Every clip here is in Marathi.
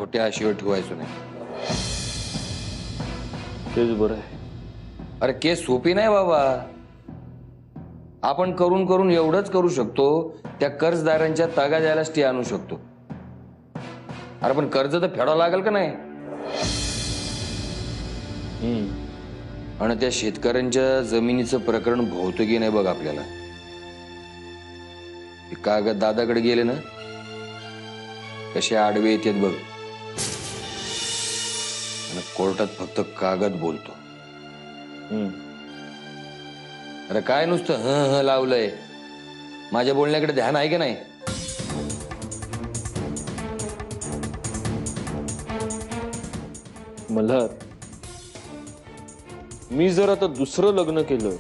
खोट्या आशेवर ठेवायचो नाही. तेच बरं आहे. अरे केस सोपी नाही बाबा. आपण करून करून एवढंच करू शकतो, त्या कर्जदारांच्या तगा द्यायला स्टे आणू शकतो. अरे पण कर्ज तर फेडावं लागेल का नाही? आणि त्या शेतकऱ्यांच्या जमिनीचं प्रकरण भोवतं की नाही बघ आपल्याला. ते कागद दादाकडे गेले ना, कसे आडवे येतात बघ. आणि कोर्टात फक्त कागद बोलतो. अरे काय नुसतं ह लावलंय. माझ्या बोलण्याकडे ध्यान आहे की नाही? मल्हार, मी जर आता दुसरं लग्न केलं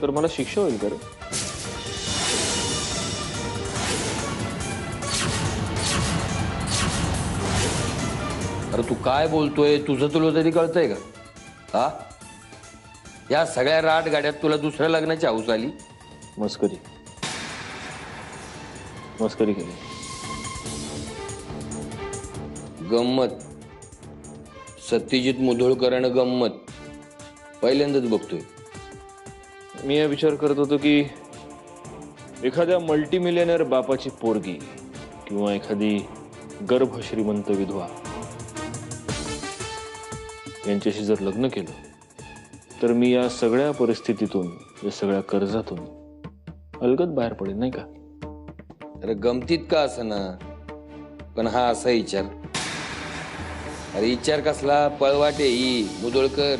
तर मला शिक्षा होईल का रे? अरे तू काय बोलतोय? तुझं तुला तरी कळतंय का? हा, या सगळ्या राट गाड्यात तुला दुसऱ्या लग्नाची हौस आली? मस्करी मस्करी केली. गंमत. सत्यजित मुधोळकरांना गंमत पहिल्यांदाच बघतोय. मी हा विचार करत होतो की एखाद्या मल्टीमिलियनर बापाची पोरगी किंवा एखादी गर्भ श्रीमंत विधवा यांच्याशी जर लग्न केलं तर मी या सगळ्या परिस्थितीतून, या सगळ्या कर्जातून अलगद बाहेर पडेल, नाही का? अरे गमतीत का असं ना, पण हा असा विचार. अरे विचार कसला पळवाटे ही मुधोळकर.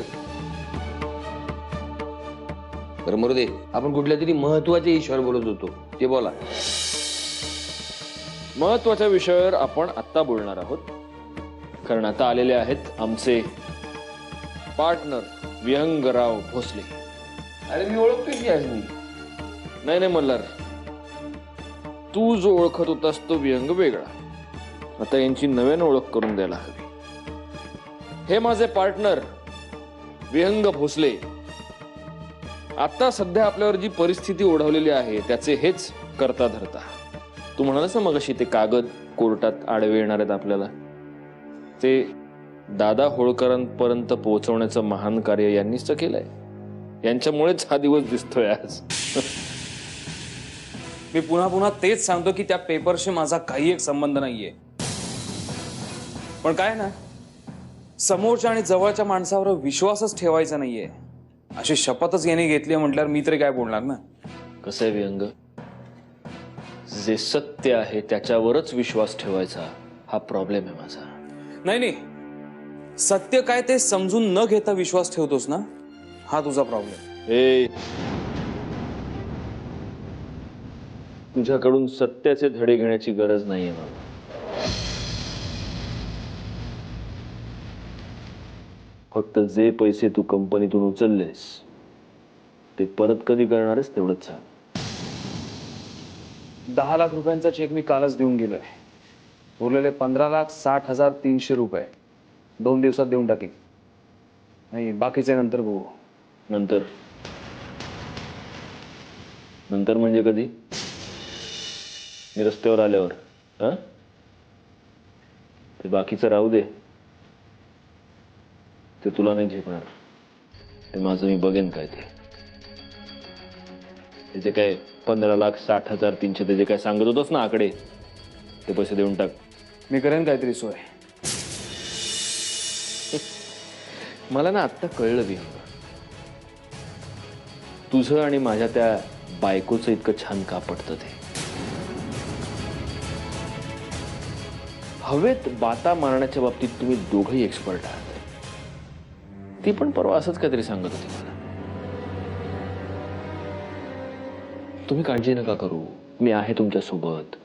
बरं मरू दे, आपण कुठल्या तरी महत्वाच्या ईश्वर बोलत होतो, ते बोला. महत्वाच्या विषयावर आपण आता बोलणार आहोत, कारण आता आलेले आहेत आमचे पार्टनर विहंगराव भोसले. अरे मी ओळखतोय की आज मी. नाही नाही मल्हार, तू जो ओळखत होतास तो विहंग वेगळा. आता यांची नव्यानं ओळख करून द्यायला हवी. हे माझे पार्टनर विहंग भोसले. आता सध्या आपल्यावर जी परिस्थिती ओढवलेली आहे त्याचे हेच करता धरता. तू म्हणालास ना मगाशी ते कागद कोर्टात आडवे येणार आहेत आपल्याला, ते दादा होळकरांपर्यंत पोहोचवण्याचं महान कार्य यांनीच तर केलंय. यांच्यामुळेच हा दिवस दिसतोय आज. मी पुन्हा पुन्हा तेच सांगतो की त्या पेपरशी माझा काही एक संबंध नाहीये. पण काय ना, समोरच्या आणि जवळच्या माणसावर विश्वासच ठेवायचा नाहीये अशी शपथच याने घेतली म्हटल्यावर मी तरी काय बोलणार ना. कसं आहे विहंग, जे सत्य आहे त्याच्यावरच विश्वास ठेवायचा हा प्रॉब्लेम आहे माझा. नाही नाही, सत्य काय ते समजून न घेता विश्वास ठेवतोस ना, हा तुझा प्रॉब्लेम. ए, तुझ्याकडून सत्याचे धडे घेण्याची गरज नाहीये मला. फक्त जे पैसे तू कंपनीतून उचललेस ते परत कधी करणार आहेस तेवढंच सांग. 10 लाख रुपयांचा चेक मी कालच देऊन गेलोय. उरलेले 15,60,300 रुपये 2 दिवसात देऊन टाकीन. नाही बाकीचे नंतर बघू. नंतर नंतर म्हणजे कधी? मी रस्त्यावर आल्यावर? हा, ते बाकीचं राहू दे, ते तुला नाही झेपणार. ते माझं मी बघेन काय ते. त्याचे काय 15,60,300 त्याचे काय सांगत होतोस ना आकडे, ते पैसे देऊन टाक. मी करेन काहीतरी सोय. मला ना आत्ता कळलं विहंग, तुझं आणि माझ्या त्या बायकोचं इतकं छान का पटतं ते. हवेत बाता मारण्याच्या बाबतीत तुम्ही दोघंही एक्सपर्ट आहात. ती पण परवा असंच काहीतरी सांगत होती मला. तुम्ही काळजी नका करू, मी आहे तुमच्या सोबत.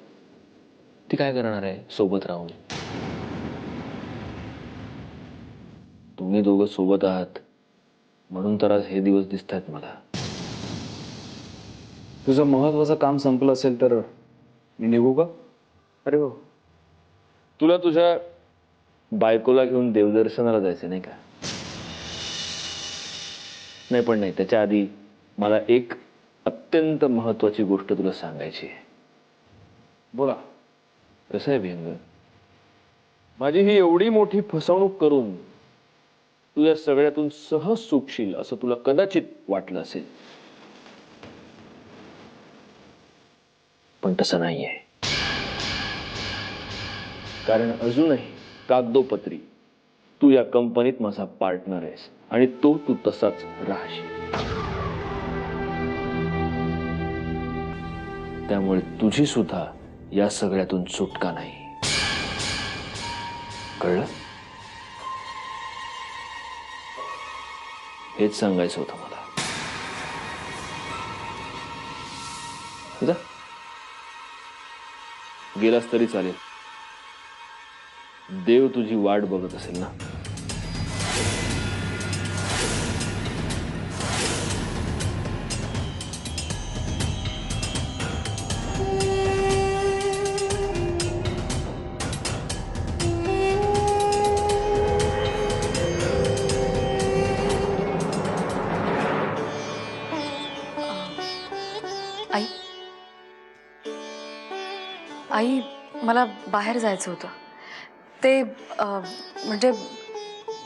ती काय करणार आहे सोबत राहून? तुम्ही दोघं सोबत आहात म्हणून तर आज हे दिवस दिसत आहेत मला. तुझं महत्वाचं काम संपलं असेल तर मी निघू का? अरे हो, तुला तुझ्या बायकोला घेऊन देवदर्शनाला जायचं नाही का? नाही पण नाही, त्याच्या आधी मला एक अत्यंत महत्वाची गोष्ट तुला सांगायची आहे. बोला. कसं आहे विहंग, माझी ही एवढी मोठी फसवणूक करून तू या सगळ्यातून सहज सुटशील असं तुला कदाचित वाटलं असेल, पण तसं नाहीये. कारण अजूनही कागदोपत्री तू या कंपनीत माझा पार्टनर आहेस आणि तू तसाच राहशील. त्यामुळे तुझी सुद्धा या सगळ्यातून सुटका नाही. कळलं? हेच सांगायचं होतं मला. जा. गेलास तरी चालेल. देव तुझी वाट बघत असेल ना. आई आई मला बाहेर जायचं होतं. ते म्हणजे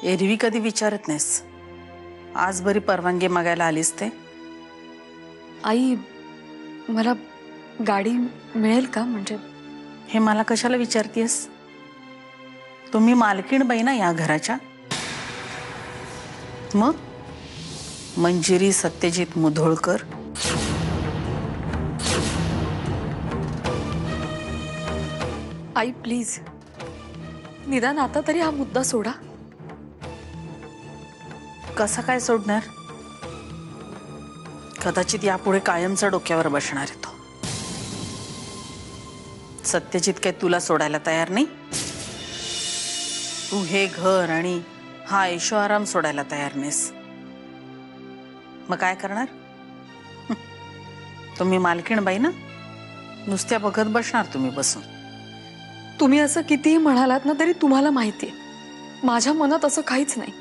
एरवी कधी विचारत नाहीस, आज बरी परवानगी मागायला आलीस ते. आई मला गाडी मिळेल का? म्हणजे हे मला कशाला विचारतेस? तुम्ही मालकीण बाई ना या घराच्या. मग मंजिरी सत्यजित मुधोळकर. आई प्लीज, निदान आता तरी हा मुद्दा सोडा. कसा काय सोडणार? कदाचित यापुढे कायमचा डोक्यावर बसणार आहे तो. सत्यजित काय तुला सोडायला तयार नाही. तू हे घर आणि हा ऐशो आराम सोडायला तयार नाहीस. मग काय करणार? तुम्ही मालकीण बाई ना, नुसत्या बघत बसणार तुम्ही बसून. तुम्ही असं कितीही म्हणालात ना तरी तुम्हाला माहितीये माझ्या मनात असं काहीच नाही.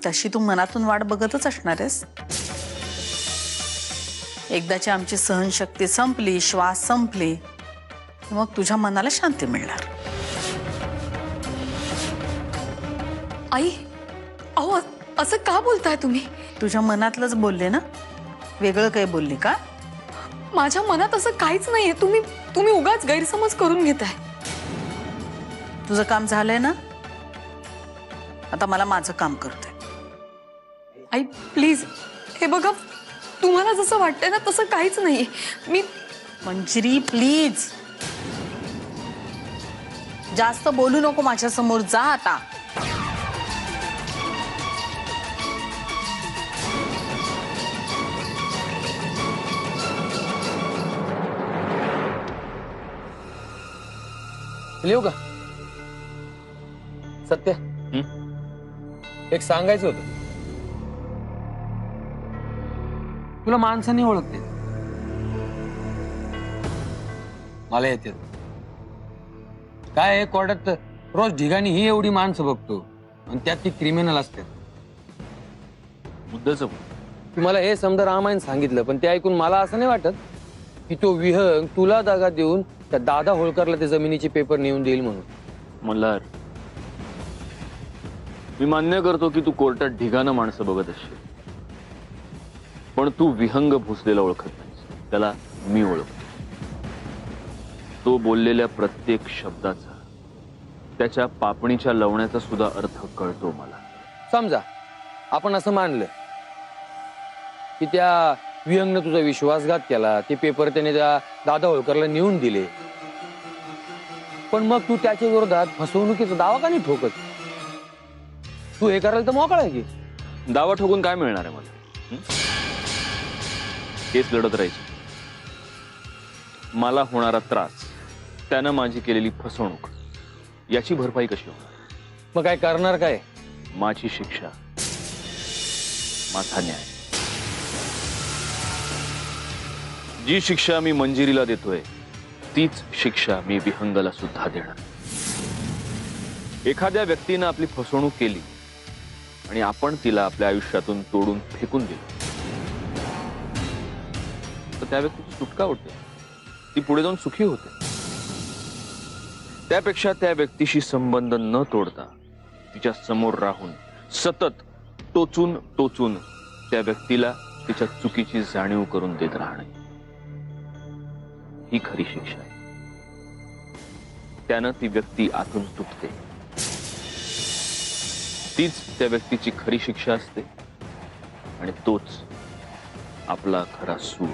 तशी तू मनातून वाट बघतच असणार आहेस. एकदाची आमची सहनशक्ती संपली, श्वास संपले, मग तुझ्या मनाला शांती मिळणार. आई अहो असं का बोलताय तुम्ही? तुझ्या मनातलंच बोलले ना, वेगळं काही बोलली का? माझ्या मनात असं काहीच नाहीये. तुम्ही उगाच गैरसमज करून घेताय. तुझं काम झालंय ना, आता मला माझं काम करते. आई प्लीज, हे बघा, तुम्हाला जसं वाटतंय ना तसं काहीच नाहीये. मी मंजिरी प्लीज, जास्त बोलू नको माझ्या समोर. जा आता. लिहू का? सत्य, एक सांगायचं होतं. तुला माणसाने ओळखते, मला येते. काय आहे कोर्टात रोज ढिगाणी ही एवढी माणसं बघतो आणि त्यात ती क्रिमिनल असते. मुद्द्याचं तुम्हाला हे समजा रामायण सांगितलं, पण ते ऐकून मला असं नाही वाटत की तो विहंग तुला दागा देऊन त्या दादा होळकरला ते जमिनीचे पेपर नेऊन देईल म्हणून. मल्हार, मी मान्य करतो की तू कोर्टात ढिगानं माणसं बघत असशील, पण तू विहंग भोसलेला ओळखत नाहीस. त्याला मी ओळखतो. तो बोललेल्या प्रत्येक शब्दाचा, त्याच्या पापणीच्या लवण्याचा सुद्धा अर्थ कळतो मला. समजा आपण असं मानलं की त्या विहंगनं तुझा विश्वासघात केला, ते पेपर त्याने त्या दादा होळकरला नेऊन दिले, पण मग तू त्याच्या विरोधात फसवणुकीचा दावा का नाही ठोकत? तू हे करायला तर मोकळा आहे की. दावा ठोकून काय मिळणार आहे मला? केस लढत राहायची. मला होणारा त्रास, त्यानं माझी केलेली फसवणूक, याची भरपाई कशी होणार? मग काय करणार? काय माझी शिक्षा, माझा न्याय. जी शिक्षा मी मंजिरीला देतोय तीच शिक्षा मी विहंगला सुद्धा देणार. एखाद्या व्यक्तीनं आपली फसवणूक केली आणि आपण तिला आपल्या आयुष्यातून तोडून फेकून दिलं, तर त्या व्यक्तीची सुटका होते, ती पुढे जाऊन सुखी होते. त्यापेक्षा त्या व्यक्तीशी संबंध न तोडता तिच्या समोर राहून सतत टोचून टोचून त्या व्यक्तीला तिच्या चुकीची जाणीव करून देत राहणे ही खरी शिक्षा आहे. त्यानं ती व्यक्ती आतून तुटते. तीच त्या व्यक्तीची खरी शिक्षा असते आणि तोच आपला खरा सूर.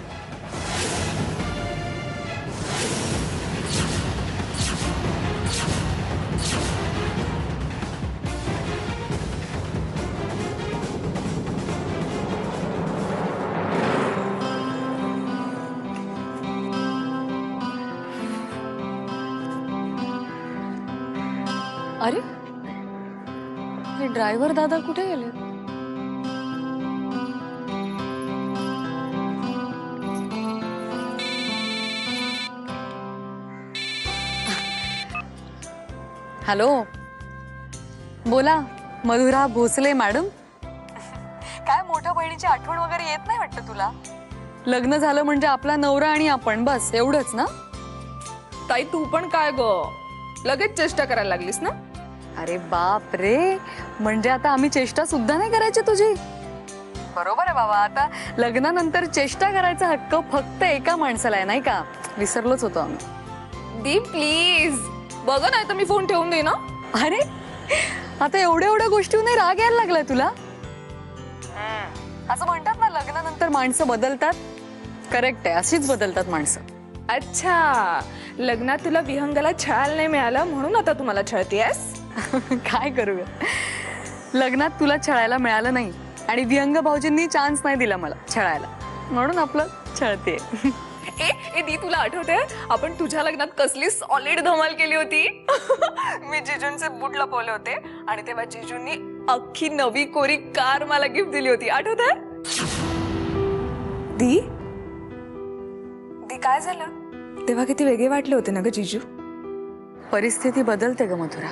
अरे हे ड्रायव्हर दादा कुठे गेले? हॅलो, बोला. मधुरा भोसले मॅडम. काय मोठ्या बहिणीची आठवण वगैरे येत नाही वाटतं तुला? लग्न झालं म्हणजे आपला नवरा आणि आपण, बस एवढंच ना? ताई तू पण काय ग लगेच चेष्टा करायला लागलीस ना? अरे बाप रे, म्हणजे आता आम्ही चेष्टा सुद्धा नाही करायची तुझी? बरोबर आहे बाबा. आता लग्नानंतर चेष्टा करायचा हक्क फक्त एका माणसाला आहे, नाही का? विसरलोच होतो आम्ही. दी प्लीज बघ नाही तर मी फोन ठेवून दे ना. अरे आता एवढ्या गोष्टींनी राग यायला लागलाय तुला? असं म्हणतात ना, लग्नानंतर माणसं बदलतात. करेक्ट आहे, अशीच बदलतात माणसं. अच्छा, लग्नात तुला विहंगाला छळायला नाही मिळालं म्हणून आता तुम्हाला छळतेस? काय करू, लग्नात तुला छळायला मिळालं नाही आणि विहंग भाऊजींनी चान्स नाही दिला मला छळायला, म्हणून आपलं छळते. ए दी तुला आठवते आपण तुझ्या लग्नात कसली सॉलिड धमाल केली होती? मी जिजूंचे बूट लपवले होते आणि तेव्हा जिजूंनी अख्खी नवी कोरी कार मला गिफ्ट दिली होती, आठवते? दी दी काय झालं तेव्हा? किती वेगळे वाटले होते ना ग जिजू? परिस्थिती बदलते ग मधुरा,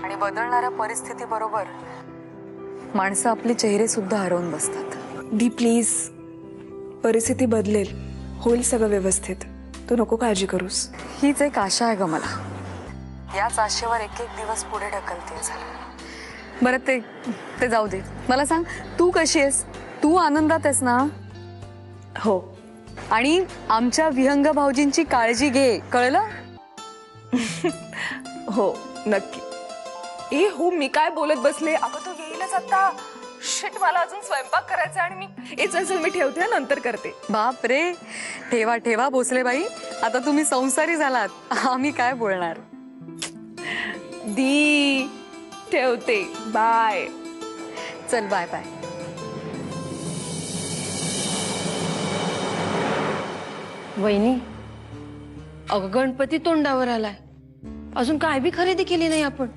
आणि बदलणाऱ्या परिस्थिती बरोबर माणसं आपले चेहरे सुद्धा हरवून बसतात. दी प्लीज, परिस्थिती बदलेल, होईल सगळं व्यवस्थित, तू नको काळजी करूस. हीच एक आशा आहे ग मला. याच आशेवर एक एक दिवस पुढे ढकलते. झालं बरं, ते जाऊ दे. मला सांग, तू कशी आहेस? तू आनंदात आहेस ना? हो. आणि आमच्या विहंग भाऊजींची काळजी घे, कळलं? हो नक्की. ए हो, मी काय बोलत बसले? अगं तू येईलच आता. शिट, मला अजून स्वयंपाक करायचा आणि मी चल मी ठेवते, नंतर करते. बाप रे, ठेवा ठेवा भोसले बाई, आता तुम्ही संसारी झालात, आम्ही काय बोलणार? दी ठेवते, बाय. चल बाय बाय. वहिनी, अगं गणपती तोंडावर आलाय, अजून काय बी खरेदी केली नाही आपण.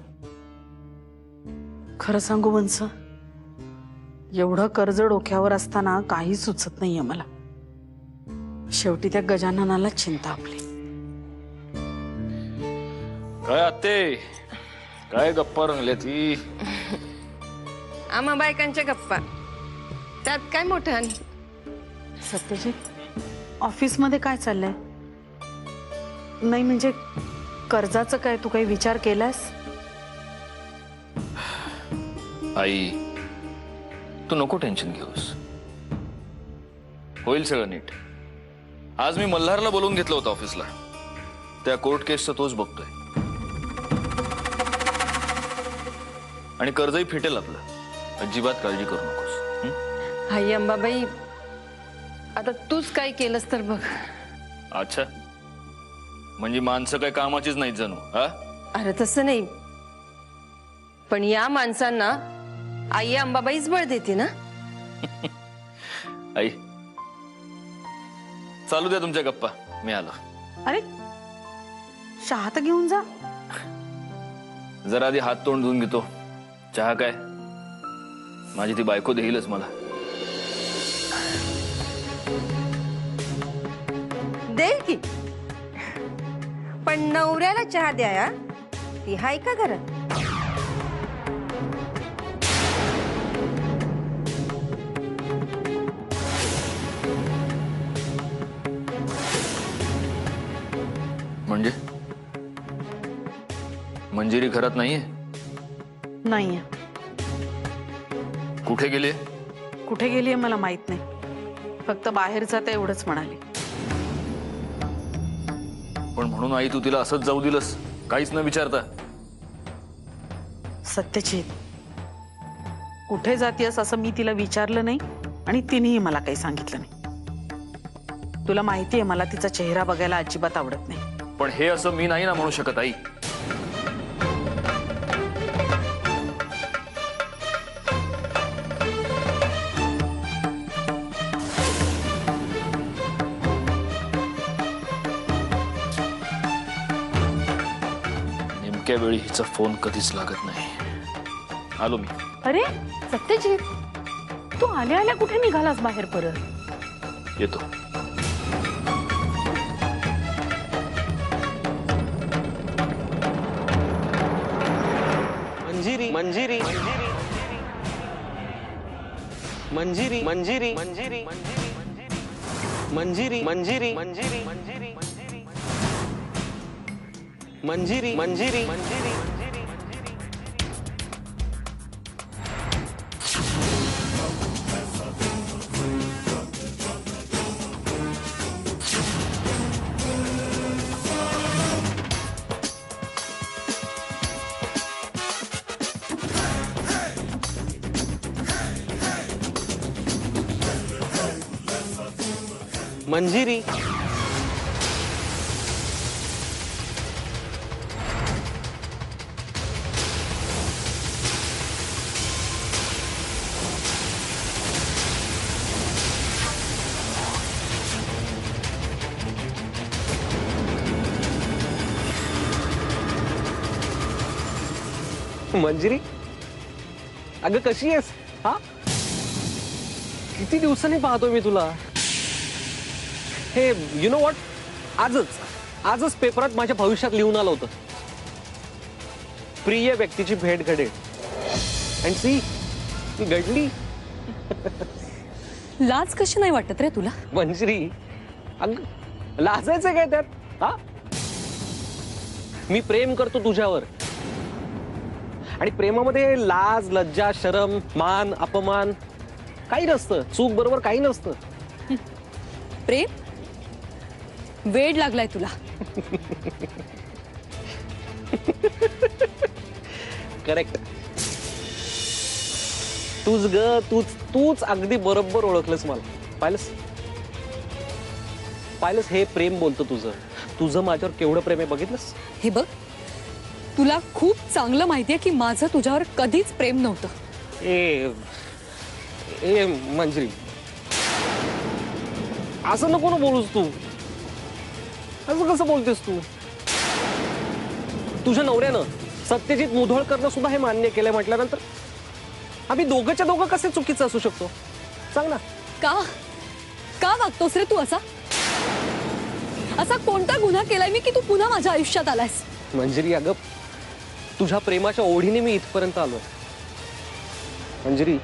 खरं सांगू वंस, एवढं कर्ज डोक्यावर असताना काही सुचत नाहीये मला. शेवटी त्या गजाननाला चिंता आपली. काय आते, काय गप्पा रंगल्या ती? आम्हा बायकांच्या गप्पा, त्यात काय मोठं? आणि सत्यजित, ऑफिसमध्ये काय चाललंय? नाही म्हणजे कर्जाचं काय, तू काही विचार केलास? आई, तू नको टेन्शन घेऊस, होईल सगळं नीट. आज मी मल्हारला बोलवून घेतलं होतं ऑफिसला. त्या कोर्ट केसचं तोच बघतोय आणि कर्जही फिटेल आपलं. अजिबात काळजी करू नकोस. हाय अंबाबाई, आता तूच काय केलंस तर बघ. अच्छा, म्हणजे माणसं काय कामाचीच नाहीत जणू? हा, अरे तसं नाही, पण या माणसांना आई अंबाबाईच बळ देते ना. आई, चालू द्या तुमच्या गप्पा, मी आलो. अरे चहा तर घेऊन जा. जरा आधी हात तोंड धुवून घेतो. चहा काय, माझी ती बायको देईलच मला. देईल की, पण नवऱ्याला चहा द्या, ती हाय का घरात? म्हणजे मंजिरी घरात नाहीये? नाहीये. कुठे गेली? कुठे गेलीये मला माहित नाही. फक्त बाहेर जाते एवढंच म्हणाली. पण म्हणून आई तू तिला असंच जाऊ दिलंस, काहीच न विचारता? सत्यजित, कुठे जातीयस असं मी तिला विचारलं नाही आणि तिनेही मला काही सांगितलं नाही. तुला माहितीये मला तिचा चेहरा बघायला अजिबात आवडत नाही. पण हे असं मी नाही ना म्हणू शकत आई. नेमक्या वेळी हिचा फोन कधीच लागत नाही. आलो मी. अरे सत्यजित, तू आल्या आल्या कुठे निघालास बाहेर परत? येतो. मंजिरी मंजिरी मंजिरी मंजिरी मंजिरी मंजिरी मंजिरी मंजिरी मंजिरी मंजिरी मंजिरी मंजिरी मंजिरी, अगं कशी आहेस? हा, किती दिवसांनी पाहतोय मी तुला. हे यु नो व्हॉट, आजच पेपरात माझ्या भविष्यात लिहून आलं होतं, प्रिय व्यक्तीची भेट घडेल. अँड सी, ती घडली. लाज कशी नाही वाटत रे तुला? मंजिरी, अगं लाजायचं काय त्यात? हा, मी प्रेम करतो तुझ्यावर आणि प्रेमामध्ये लाज, लज्जा, शरम, मान, अपमान काही नसतं. चूक बरोबर काही नसतं. प्रेम वेड लागलाय तुला. करेक्ट. तूच अगदी बरोबर ओळखलंस मला. पाहिलंस हे प्रेम बोलतो तुझं माझ्यावर केवढं प्रेम आहे बघितलंस? हे बघ, तुला खूप चांगलं माहितीये की माझं तुझ्यावर कधीच प्रेम नव्हतं. ए मंजिरी, असं नको ना बोलूस तू. असं कसं बोलतेस तू? तुझ्या नवऱ्यानं सत्यजित मुधोळकरनं सुद्धा हे मान्य केलंय म्हटल्यानंतर आम्ही दोघंच्या दोघं कसे चुकीचं असू शकतो? सांग ना. का वागतोस रे तू असा? असा कोणता गुन्हा केलाय मी की तू पुन्हा माझ्या आयुष्यात आलायस? मंजिरी, अगं तुझ्या प्रेमाच्या ओढीने मी इथपर्यंत आलोय. मंजिरी,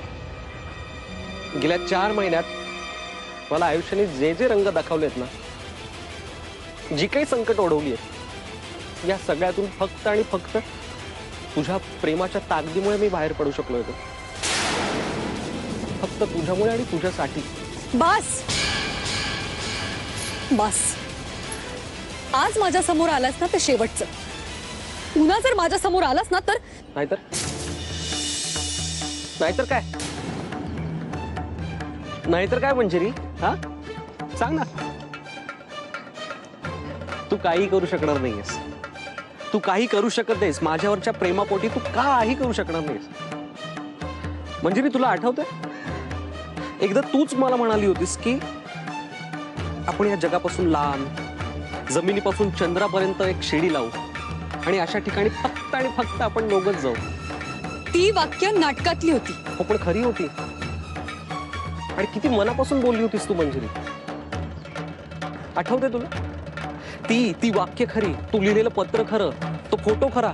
गेल्या 4 महिन्यात मला आयुष्याने जे रंग दाखवलेत ना, जी काही संकट ओढवली आहेत, या सगळ्यातून फक्त आणि फक्त तुझ्या प्रेमाच्या ताकदीमुळे मी बाहेर पडू शकलो होतो. फक्त तुझ्यामुळे आणि तुझ्यासाठी. बस आज माझ्या समोर आलास ना ते शेवटचं. पुन्हा जर माझ्या समोर आलास ना तर नाहीतर काय मंजिरी? हा, सांग ना. तू काही करू शकणार नाहीयेस. तू काही करू शकत नाहीस माझ्यावरच्या प्रेमापोटी. तू काही करू शकणार नाहीस. मंजिरी, तुला आठवतंय एकदा तूच मला म्हणाली होतीस की आपण या जगापासून लांब, जमिनीपासून चंद्रापर्यंत एक शिडी लावू आणि अशा ठिकाणी फक्त आणि फक्त आपण दोघंच जाऊ. ती वाक्य नाटकातली होती. हो, पण खरी होती. आणि किती मनापासून बोलली होतीस तू मंजिरी. आठवते तुला? ती वाक्य खरी, तू लिहिलेलं पत्र खरं, तो फोटो खरा.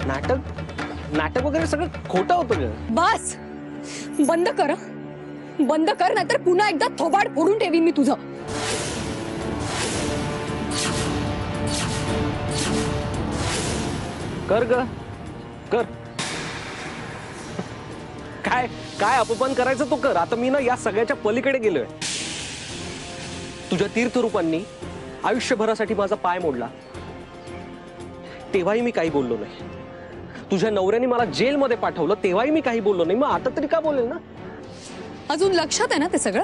नाटक वगैरे सगळं खोटं होतं ग. बस बंद कर नाहीतर पुन्हा एकदा थोबाड फोडून ठेवीन मी तुझं. कर ग कर. काय काय अपमान करायचं तो कर. आता मी ना या सगळ्याच्या पलीकडे गेलोय. तुझ्या तीर्थरूपांनी आयुष्यभरासाठी माझा पाय मोडला, तेव्हाही मी काही बोललो नाही. तुझ्या नवऱ्याने मला जेलमध्ये पाठवलं, तेव्हाही मी काही बोललो नाही. मग आता तरी का बोलेल ना? अजून लक्षात आहे ना ते सगळं?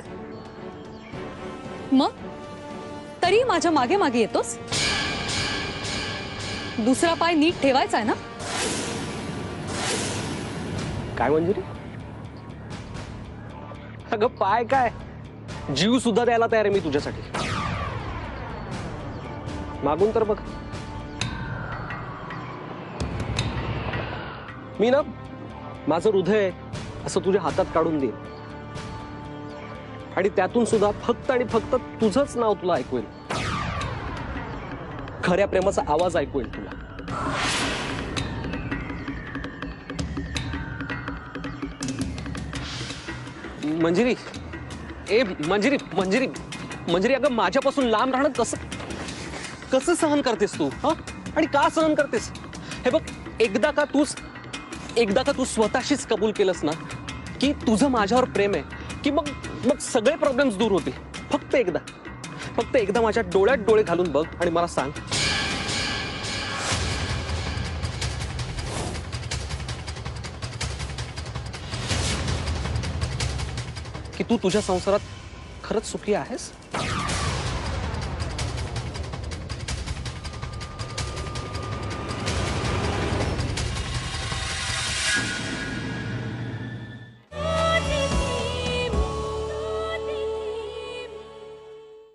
मग तरी माझ्या मागे मागे येतोस. दुसरा पाय नीट ठेवायचा आहे ना? काय मंजुरी? अगं पाय काय, जीव सुद्धा द्यायला तयार आहे मी तुझ्यासाठी. मागून तर बघ. मी ना माझं हृदय असं तुझ्या हातात काढून देईन आणि त्यातून सुद्धा फक्त आणि फक्त तुझंच नाव तुला ऐकू येईल. खऱ्या प्रेमाचा आवाज ऐकू येईल तुला. मंजिरी, ए मंजिरी मंजिरी मंजिरी, अगं माझ्यापासून लांब राहणं कसं कसं सहन करतेस तू? हा, आणि का सहन करतेस? हे बघ, एकदा का तू स्वतःशीच कबूल केलंस ना की तुझं माझ्यावर प्रेम आहे, की मग मग सगळे प्रॉब्लेम्स दूर होतील. फक्त एकदा माझ्या डोळ्यात डोळे घालून बघ आणि मला सांग की तू तुझ्या संसारात खरंच सुखी आहेस.